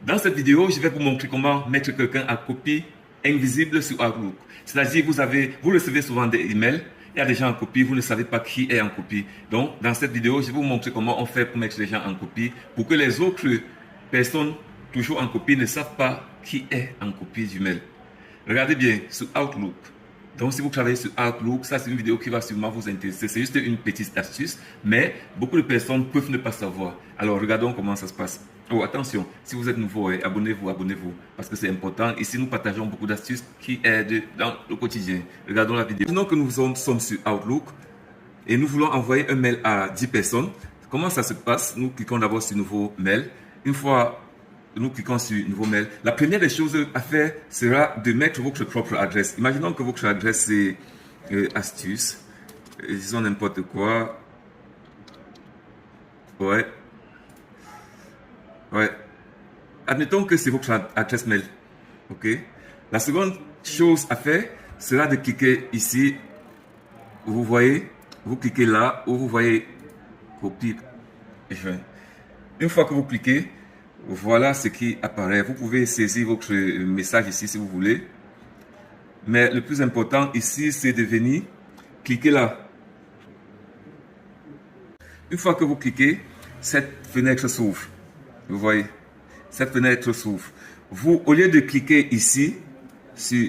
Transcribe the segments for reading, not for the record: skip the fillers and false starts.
Dans cette vidéo, je vais vous montrer comment mettre quelqu'un en copie invisible sur Outlook. C'est-à-dire, vous recevez souvent des emails, il y a des gens en copie, vous ne savez pas qui est en copie. Donc, dans cette vidéo, je vais vous montrer comment on fait pour mettre les gens en copie, pour que les autres personnes toujours en copie ne savent pas qui est en copie du mail. Regardez bien sur Outlook. Donc, si vous travaillez sur Outlook, ça c'est une vidéo qui va sûrement vous intéresser. C'est juste une petite astuce, mais beaucoup de personnes peuvent ne pas savoir. Alors, regardons comment ça se passe. Oh, attention, si vous êtes nouveau, abonnez-vous, parce que c'est important. Ici, nous partageons beaucoup d'astuces qui aident dans le quotidien. Regardons la vidéo. Maintenant que nous sommes sur Outlook et nous voulons envoyer un mail à 10 personnes, comment ça se passe? Nous cliquons d'abord sur Nouveau mail. Une fois nous cliquons sur Nouveau mail, la première des choses à faire sera de mettre votre propre adresse. Imaginons que votre adresse c'est astuce, disons n'importe quoi. Ouais. Admettons que c'est votre adresse mail. Ok. La seconde chose à faire sera de cliquer ici. Vous voyez, vous cliquez là où vous voyez copie. Une fois que vous cliquez, voilà ce qui apparaît. Vous pouvez saisir votre message ici si vous voulez. Mais le plus important ici, c'est de venir cliquer là. Une fois que vous cliquez, cette fenêtre s'ouvre. Vous voyez, cette fenêtre s'ouvre. Vous, au lieu de cliquer ici, sur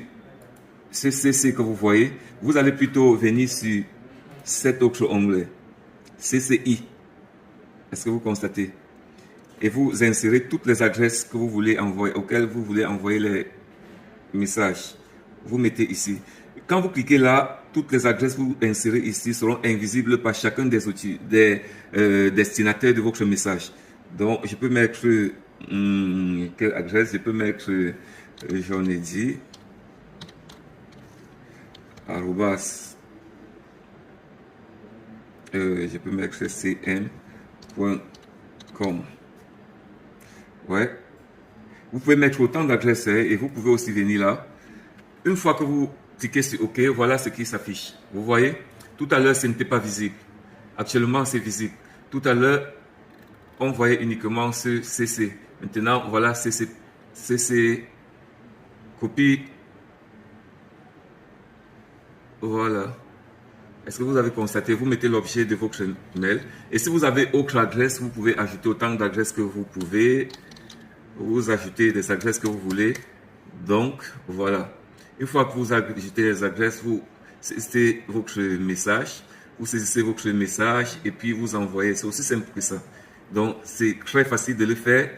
CC que vous voyez, vous allez plutôt venir sur cet autre onglet, CCI. Est-ce que vous constatez? Et vous insérez toutes les adresses que vous voulez envoyer, auxquelles vous voulez envoyer les messages. Vous mettez ici. Quand vous cliquez là, toutes les adresses que vous insérez ici seront invisibles par chacun des outils, des destinataires de votre message. Donc, je peux mettre quelle adresse? Je peux mettre j'en ai dit arrobas, je peux mettre cm.com. Ouais. Vous pouvez mettre autant d'adresses et vous pouvez aussi venir là. Une fois que vous cliquez sur OK, voilà ce qui s'affiche. Vous voyez, tout à l'heure, ce n'était pas visible. Actuellement, c'est visible. Tout à l'heure, on voyait uniquement ce CC. Maintenant, voilà CC copie. Voilà. Est-ce que vous avez constaté? Vous mettez l'objet de votre mail. Et si vous avez autre adresse, vous pouvez ajouter autant d'adresses que vous pouvez. Vous ajoutez des adresses que vous voulez. Donc, voilà. Une fois que vous ajoutez les adresses, vous saisissez votre message. Vous saisissez votre message et puis vous envoyez. C'est aussi simple que ça. Donc, c'est très facile de le faire.